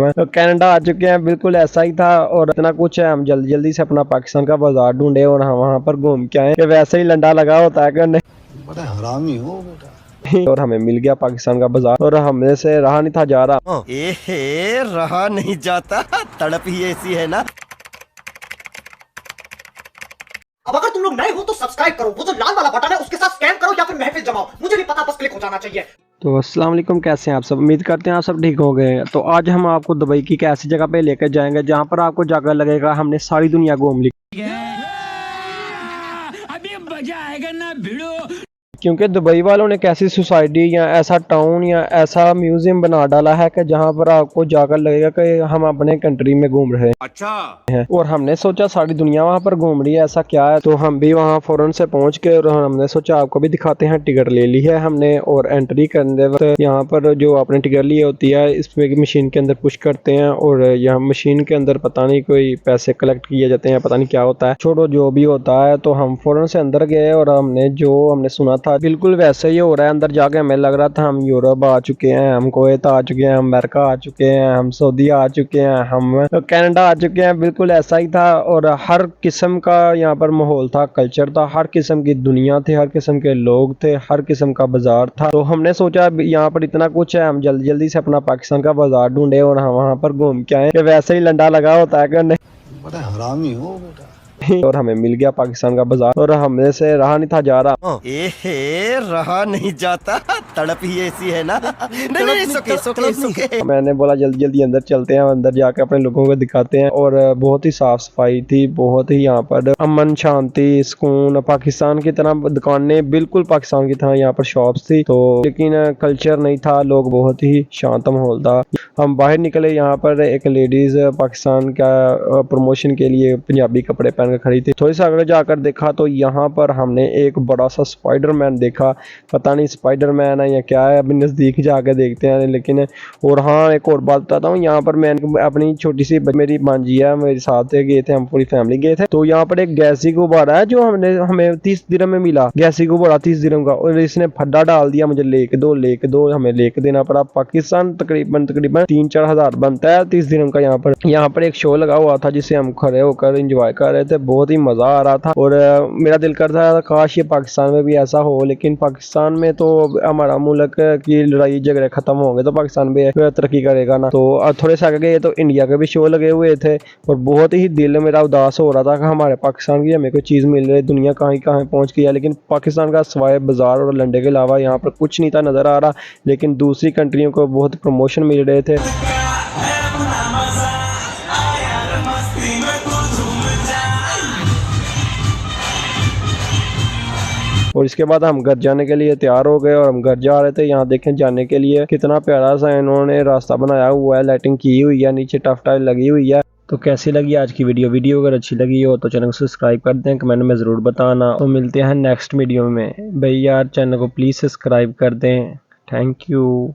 हम तो कनाडा आ चुके हैं। बिल्कुल ऐसा ही था और इतना कुछ है, हम जल्दी जल्दी से अपना पाकिस्तान का बाजार ढूंढे और हम वहाँ पर घूम के आए कि वैसे ही लंडा लगा होता है कि नहीं, बड़ा हरामी हो बेटा। और हमें मिल गया पाकिस्तान का बाजार और हमने से रहा नहीं था जा रहा। एहे रहा नहीं जाता, तड़प ही ऐसी है ना। अब अगर तुम लोग नए हो तो सब्सक्राइब करो, वो जो लाल वाला बटन है उसके साथ स्कैम करो या फिर महफिल जमाओ, मुझे नहीं पता, बस क्लिक हो जाना चाहिए। तो अस्सलाम वालेकुम, कैसे हैं आप सब? उम्मीद करते हैं आप सब ठीक हो गए। तो आज हम आपको दुबई की एक ऐसी जगह पे लेकर जाएंगे जहां पर आपको जाकर लगेगा हमने सारी दुनिया घूम ली। अभी मजा आएगा ना भिड़ो। क्योंकि दुबई वालों ने कैसी सोसाइटी या ऐसा टाउन या ऐसा म्यूजियम बना डाला है कि जहां पर आपको जाकर लगेगा कि हम अपने कंट्री में घूम रहे हैं। और हमने सोचा सारी दुनिया वहां पर घूम रही है, ऐसा क्या है। तो हम भी वहां फौरन से पहुंच के और हमने सोचा आपको भी दिखाते हैं। टिकट ले ली है हमने और एंट्री करने वक्त यहाँ पर जो आपने टिकट ली होती है इसमें मशीन के अंदर पुश करते हैं और यहाँ मशीन के अंदर पता नहीं कोई पैसे कलेक्ट किए जाते हैं, पता नहीं क्या होता है, छोड़ो जो भी होता है। तो हम फौरन से अंदर गए और हमने सुना था बिल्कुल वैसे ही हो रहा है। अंदर जाके हमें लग रहा था हम यूरोप आ चुके हैं, हम कुवैत आ चुके हैं, हम अमेरिका आ चुके हैं, हम सऊदी आ चुके हैं, हम कनाडा आ चुके हैं। बिल्कुल ऐसा ही था और हर किस्म का यहाँ पर माहौल था, कल्चर था, हर किस्म की दुनिया थी, हर किस्म के लोग थे, हर किस्म का बाजार था। तो हमने सोचा यहाँ पर इतना कुछ है, हम जल्दी जल्दी से अपना पाकिस्तान का बाजार ढूंढे और हम वहाँ पर घूम के आए कि वैसे ही लंडा लगा होता है कि नहीं, बड़ा हरामी हो बेटा। और हमें मिल गया पाकिस्तान का बाजार और हमने से रहा नहीं था जा रहा। एहे रहा नहीं जाता, तड़प ही ऐसी है ना। नहीं सुके सुके सुके। मैंने बोला जल्दी जल्दी अंदर चलते हैं, अंदर जाके अपने लोगों को दिखाते हैं। और बहुत ही साफ सफाई थी, बहुत ही यहाँ पर अमन शांति सुकून, पाकिस्तान की तरह दुकानें, बिल्कुल पाकिस्तान की तरह यहाँ पर शॉप्स थी। तो लेकिन कल्चर नहीं था, लोग बहुत ही शांत माहौल था। हम बाहर निकले, यहाँ पर एक लेडीज पाकिस्तान का प्रमोशन के लिए पंजाबी कपड़े पहन कर खड़ी थी। थोड़ी सा आगे जाकर देखा तो यहाँ पर हमने एक बड़ा सा स्पाइडरमैन देखा, पता नहीं स्पाइडरमैन है या क्या है, अभी नजदीक जाकर देखते हैं। लेकिन और हाँ, एक और बात बताता हूँ, यहाँ पर मैंने अपनी छोटी सी मेरी मांझी है मेरे साथ गए थे, हम पूरी फैमिली गए थे। तो यहाँ पर एक गैसी गुब्बारा है जो हमें 30 दिरहम में मिला, गैसी गुब्बारा 30 दिरहम का, और इसने फड्डा डाल दिया मुझे लेके दो, हमें लेके देना पड़ा। पाकिस्तान तकरीबन 3-4 हज़ार बनता है 30 दिरहम का। यहाँ पर एक शो लगा हुआ था जिसे हम खड़े होकर एंजॉय कर रहे थे, बहुत ही मजा आ रहा था। और मेरा दिल करता है काश ये पाकिस्तान में भी ऐसा हो, लेकिन पाकिस्तान में तो हमारा मुल्क की लड़ाई झगड़े खत्म होंगे तो पाकिस्तान भी तरक्की करेगा ना। तो थोड़े से आगे गए तो इंडिया के भी शो लगे हुए थे और बहुत ही दिल मेरा उदास हो रहा था कि हमारे पाकिस्तान की हमें कोई चीज मिल रही, दुनिया कहाँ पहुंच गई है। लेकिन पाकिस्तान का सवाए बाजार और लंडे के अलावा यहाँ पर कुछ नहीं था नजर आ रहा, लेकिन दूसरी कंट्रियों को बहुत प्रमोशन मिल रहे थे। और इसके बाद हम घर जाने के लिए तैयार हो गए और हम घर जा रहे थे। यहाँ देखें जाने के लिए कितना प्यारा सा इन्होंने रास्ता बनाया हुआ है, लाइटिंग की हुई है, नीचे टफ टाइल लगी हुई है। तो कैसी लगी आज की वीडियो अगर अच्छी लगी हो तो चैनल को सब्सक्राइब कर दें, कमेंट में ज़रूर बताना। तो मिलते हैं नेक्स्ट वीडियो में। भाई यार चैनल को प्लीज़ सब्सक्राइब कर दें। Thank you.